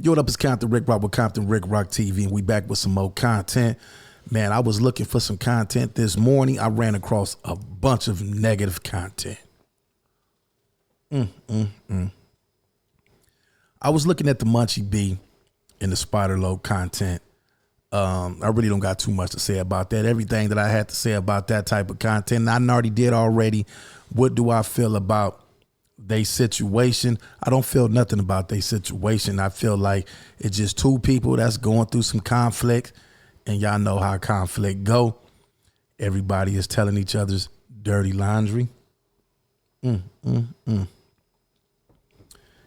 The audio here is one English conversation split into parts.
Yo, what up? It's Compton Rick Rock with Compton Rick Rock TV, and we back with some more content. Man, I was looking for some content this morning. I ran across a bunch of negative content. I was looking at the Munchie B and the Spider Load content. I really don't got too much to say about that. Everything that I had to say about that type of content, I already did already. What do I feel about their situation? I don't feel nothing about their situation. I feel like it's just two people that's going through some conflict, and y'all know how conflict go. Everybody is telling each other's dirty laundry. And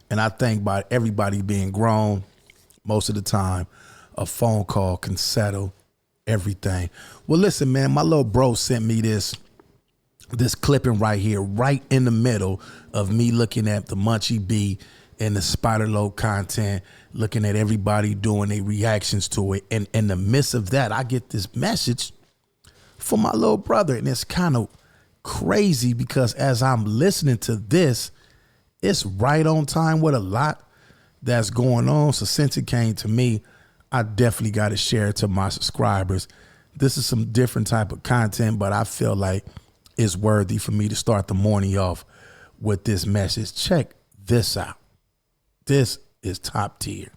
I think by everybody being grown, most of the time, a phone call can settle everything. Well, listen, man, my little bro sent me this clipping right here, right in the middle of me looking at the Munchie B and the Spider Load content, looking at everybody doing their reactions to it. And in the midst of that, I get this message from my little brother. And it's kind of crazy because as I'm listening to this, it's right on time with a lot that's going on. So since it came to me, I definitely got to share it to my subscribers. This is some different type of content, but I feel like it's worthy for me to start the morning off with this message. Check this out. This is top tier.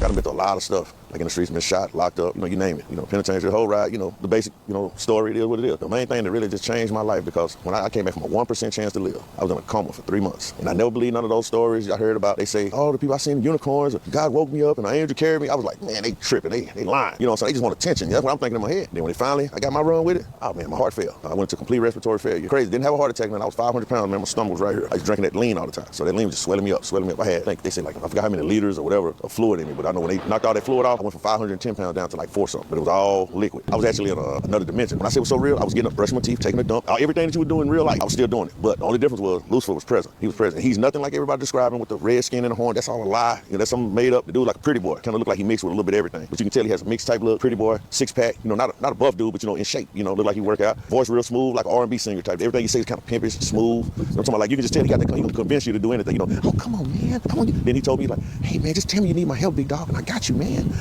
Got him into a lot of stuff, like in the streets, been shot, locked up, you name it. Penitentiary, the whole ride, the basic, story, it is what it is. The main thing that really just changed my life, because when I came back from a 1% chance to live, I was in a coma for 3 months. And I never believed none of those stories I heard about. They say, oh, the people I seen unicorns, God woke me up and an angel carried me. I was like, man, they tripping, they lying. So they just want attention. That's what I'm thinking in my head. Then when I got my run with it, oh man, my heart failed. I went to complete respiratory failure. Crazy, didn't have a heart attack, man. I was 500 pounds, man. My stomach was right here. I was drinking that lean all the time. So that lean was just swelling me up. I had, they said, I forgot how many liters or whatever of fluid in me, but I know when they knocked all that fluid off, I went from 510 pounds down to like 4 something, but it was all liquid. I was actually in another dimension. When I say it was so real, I was getting up, brushing my teeth, taking a dump. Everything that you would do in real life, I was still doing it. But the only difference was Lucifer was present. He was present. He's nothing like everybody describing with the red skin and the horn. That's all a lie. That's something made up. The dude like a pretty boy. Kind of look like he mixed with a little bit of everything. But you can tell he has a mixed type look, pretty boy, 6-pack. Not a buff dude, but in shape. Look like he work out. Voice real smooth, like an R&B singer type. Everything he says is kind of pimpish, smooth. I'm talking about, like, you can just tell he got that. He can convince you to do anything. Oh, come on, man. Come on. Then he told me, like, hey, man, just tell me you need my help, big dog, and I got you, man.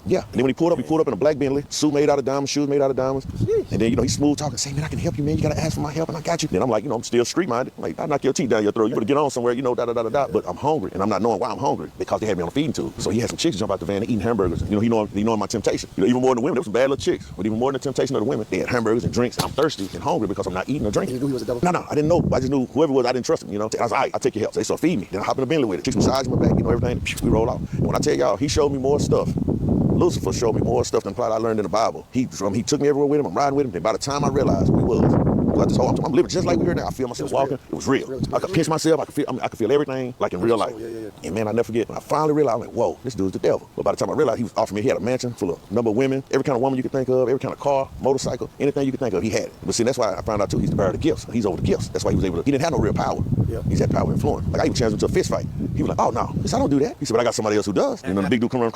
Yeah. And then when he pulled up in a black Bentley, suit made out of diamonds, shoes made out of diamonds. And then, he's smooth talking, say, man, I can help you, man. You got to ask for my help, and I got you. Then I'm like, I'm still street-minded. Like, I knock your teeth down your throat. You better get on somewhere, da-da-da-da-da. But I'm hungry, and I'm not knowing why I'm hungry, because they had me on a feeding tube. So he had some chicks jump out the van, they eating hamburgers. He knowing my temptation. Even more than the women, there was some bad little chicks. But even more than the temptation of the women, they had hamburgers and drinks. I'm thirsty and hungry because I'm not eating or drinking. You knew he was a devil? No, I didn't know. I just knew whoever it was, I didn't trust him, I was like, all right, I'll take your help. So they started feeding me. Then I hop in the Bentley with it. Chicks massage my back, everything. We roll out. And when I tell y'all, he showed me more stuff. Lucifer showed me more stuff than I learned in the Bible. He took me everywhere with him. I'm riding with him. And by the time I realized who he was, I'm living just like we here now. I feel myself walking. It was real. I could pinch myself. I could feel everything like in real life. And man, I never forget. When I finally realized, I'm like, whoa, this dude's the devil. But by the time I realized, he was offering me, he had a mansion full of number of women, every kind of woman you could think of, every kind of car, motorcycle, anything you could think of, he had it. But see, that's why I found out too, he's the bearer of the gifts. He's over the gifts. That's why he was able to, he didn't have no real power. Yeah. He's had power and influence. Like I even challenged him to a fist fight. He was like, oh no, I don't do that. He said, but I got somebody else who does. The big dude come around,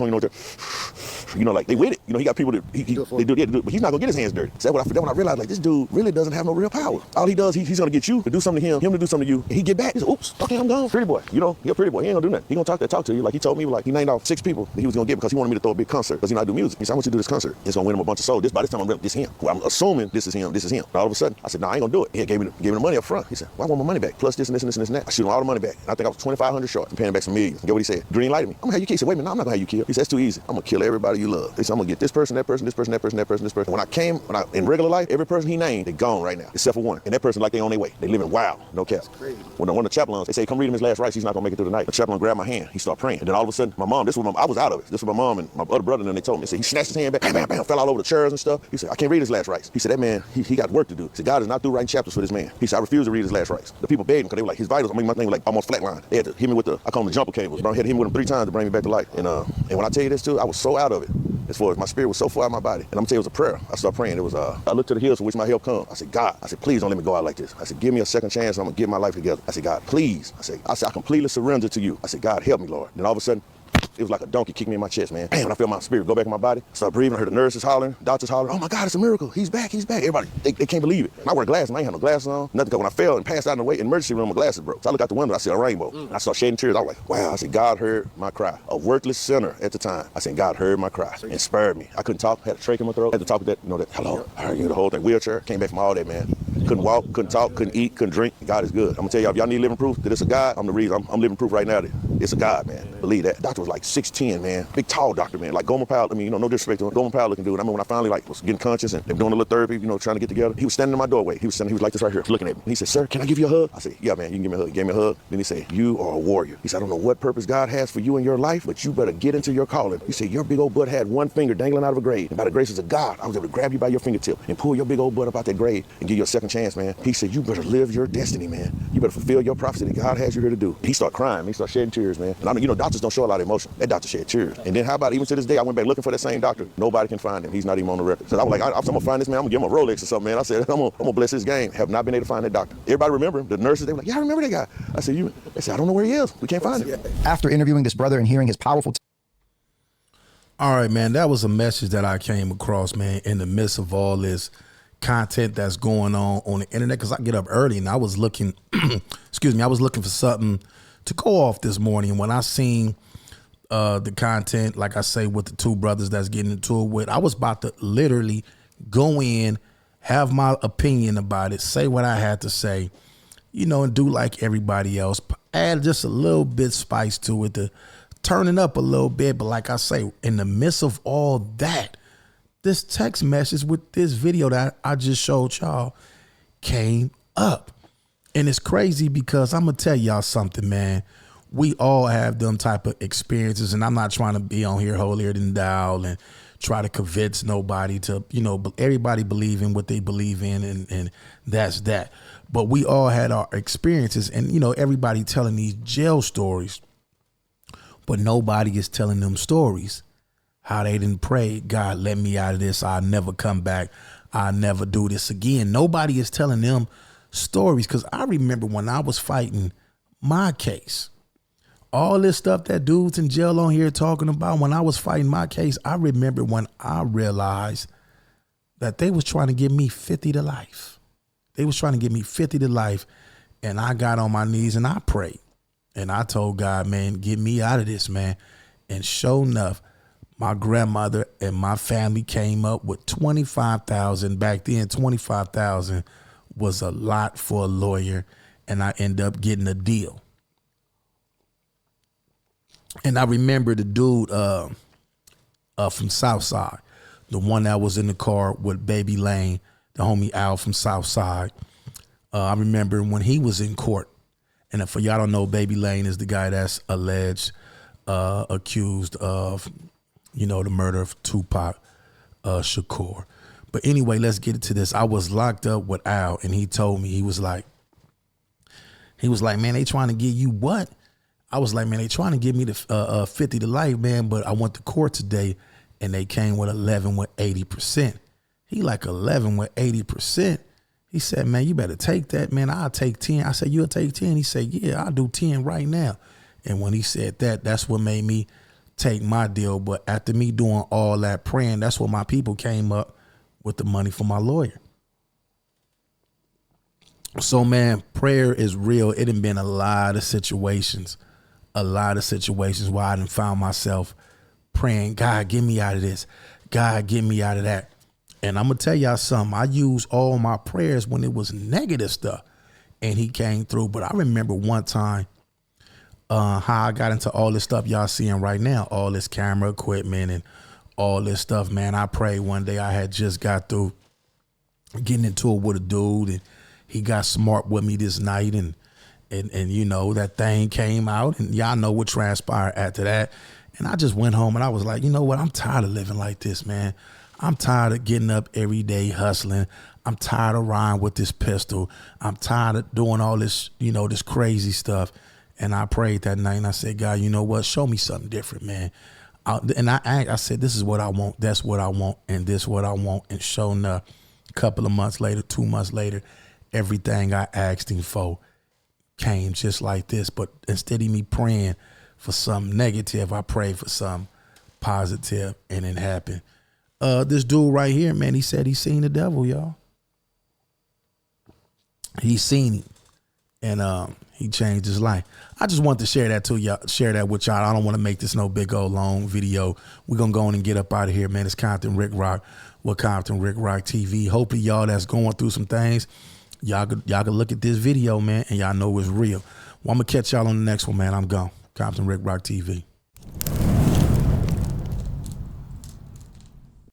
like they with it. He got people that they do it, but he's not gonna get his hands dirty. So that's when I realized, like, this dude really doesn't have no real power. All he does, he's gonna get you to do something to him to do something to you, and he get back. He said, oops, okay, I'm gone. Pretty boy, he a pretty boy. He ain't gonna do nothing. He gonna talk to you. Like he told me, like he named off 6 people that he was gonna get because he wanted me to throw a big concert because I do music. He said, I want you to do this concert. It's gonna win him a bunch of souls. By this time I'm him. Well, I'm assuming this is him. And all of a sudden, I said, no, I ain't gonna do it. He gave me the money up front. He said, well, I want my money back plus this and this and this and this and that. I shoot him all the money back. And I think I was $2,500 short. I'm paying him back some millions. And get what he said? Green lighted me. I'm gonna have you kill. He said, wait a minute, no, I'm not gonna have you kill. He said, that's too easy. I'm gonna kill everybody you love. He said, I'm gonna get this person, that person, this person, that person, that person, this person. When I in regular life, every person he named, they gone right now, except for one. And that person like they on their way. They living wild, no cap. When one of the chaplains, they say, come read him his last rites, he's not gonna make it through the night. The chaplain grabbed my hand, he started praying. And then all of a sudden, my mom, I was out of it. This was my mom and my other brother, and then they told me, they said, he snatched his hand back, bam, bam, bam, fell all over the chairs and stuff. He said, I can't read his last rites. He said, that man, he got work to do. He said, God is not through writing chapters for this man. He said, I refuse to read his last rites. The people begged him because they were like, his vitals, my thing was like almost flatline. They had to hit me with I call them the jumper cables. I had to hit him with them 3 times to bring me back to life. And when I tell you this too, I was so out of it. As far as my spirit was so far out of my body. And I'm gonna tell you, it was a prayer. I started praying. It was, I looked to the hills from which my help come. I said, God, please don't let me go out like this. I said, give me a second chance. I'm gonna get my life together. I said, God, please. I said, I completely surrender to you. I said, God, help me, Lord. Then all of a sudden, It was like a donkey kicked me in my chest, man. Bam, I felt my spirit go back in my body. Started breathing. I heard the nurses hollering, doctors hollering. Oh my God, it's a miracle. He's back. He's back. Everybody, they can't believe it. And I wear glasses. And I ain't had no glasses on. Nothing. Cause when I fell and passed out in the emergency room, my glasses broke. So I look out the window. I see a rainbow. And I started shedding tears. I was like, wow. I said, God heard my cry. A worthless sinner at the time. I said, God heard my cry and spared me. I couldn't talk. Had a trach in my throat. Had to talk with that, that hello. I heard the whole thing. Wheelchair. Came back from all that, man. Couldn't walk, couldn't talk, couldn't eat, couldn't drink. God is good. I'm gonna tell y'all, if y'all need living proof that it's a God, I'm the reason. I'm living proof right now that it's a God, man. Believe that. Doctor was like 6'10", man. Big, tall doctor, man. Like Gomer Pyle. I mean, no disrespect to him. Gomer Pyle looking dude. I mean, when I finally was getting conscious and they were doing a little therapy, trying to get together, he was standing in my doorway. He was like this right here, looking at me. He said, sir, can I give you a hug? I said, yeah, man, you can give me a hug. He gave me a hug. Then he said, you are a warrior. He said, I don't know what purpose God has for you in your life, but you better get into your calling. He said, your big old butt had one finger dangling out of a grave. And by the graces of God, I was able to grab you by your fingertip and pull your big old butt up out that grave and give you a second chance, man. He said, you better live your destiny, man. You better fulfill your prophecy that God has you here to do. He started crying. He started shedding tears, man. And I mean, doctors don't show a lot of emotion. That doctor shed tears. And then how about even to this day, I went back looking for that same doctor. Nobody can find him. He's not even on the record. So I was like, I'm gonna find this man. I'm gonna give him a Rolex or something, man. I said, I'm gonna bless his game. Have not been able to find that doctor. Everybody remember him. The nurses, they were like, yeah, I remember that guy. I said, they said, I don't know where he is. We can't find him. After interviewing this brother and hearing his powerful All right, man, that was a message that I came across, man, in the midst of all this content that's going on the internet, because I get up early and I was looking, I was looking for something to go off this morning. When I seen the content, like I say, with the two brothers that's getting into it with, I was about to literally go in, have my opinion about it, say what I had to say, and do like everybody else, add just a little bit spice to it to turn it up a little bit. But like I say, in the midst of all that, this text message with this video that I just showed y'all came up. And it's crazy because I'm going to tell y'all something, man. We all have them type of experiences, and I'm not trying to be on here holier than thou and try to convince nobody to, everybody believe in what they believe in, and that's that. But we all had our experiences, and, everybody telling these jail stories, but nobody is telling them stories. How they didn't pray, God, let me out of this. I'll never come back. I'll never do this again. Nobody is telling them stories, because I remember when I was fighting my case, all this stuff that dudes in jail on here talking about, when I was fighting my case, I remember when I realized that they was trying to give me 50 to life. They was trying to give me 50 to life. And I got on my knees and I prayed. And I told God, man, get me out of this, man. And sure enough, my grandmother and my family came up with $25,000. Back then, $25,000 was a lot for a lawyer. And I ended up getting a deal. And I remember the dude from Southside, the one that was in the car with Baby Lane, the homie Al from Southside. I remember when he was in court. And for y'all don't know, Baby Lane is the guy that's alleged, accused of, the murder of Tupac Shakur. But anyway, let's get into this. I was locked up with Al, and he told me, he was like, man, they trying to give you what? I was like, man, they trying to give me the 50 to life, man, but I went to court today and they came with 11 with 80%. He like 11 with 80%. He said, man, you better take that, man. I'll take 10. I said, you'll take 10? He said, yeah, I'll do 10 right now. And when he said that, that's what made me take my deal. But after me doing all that praying, that's when my people came up with the money for my lawyer. So, man, prayer is real. It done been a lot of situations where I done found myself praying, God, get me out of this. God, get me out of that. And I'm going to tell y'all something. I used all my prayers when it was negative stuff, and he came through. But I remember one time how I got into all this stuff y'all seeing right now, all this camera equipment and all this stuff, man. I prayed one day. I had just got through getting into it with a dude, and he got smart with me this night, and that thing came out, and y'all know what transpired after that. And I just went home and I was like, you know what? I'm tired of living like this, man. I'm tired of getting up every day hustling. I'm tired of riding with this pistol. I'm tired of doing all this, this crazy stuff. And I prayed that night and I said, God, you know what? Show me something different, man. I said, this is what I want. That's what I want. And this is what I want. And sure enough, a couple of months later, 2 months later, everything I asked him for came just like this. But instead of me praying for something negative. I prayed for something positive, and it happened. This dude right here, man, he said he seen the devil, y'all. He seen him, and he changed his life. I just wanted to share that to y'all, share that with y'all. I don't want to make this no big old long video. We're gonna go on and get up out of here, man. It's Compton Rick Rock with Compton Rick Rock TV. Hopefully y'all that's going through some things, y'all can look at this video, man, and y'all know it's real. Well, I'm gonna catch y'all on the next one, man. I'm gone. Compton Rick Rock TV.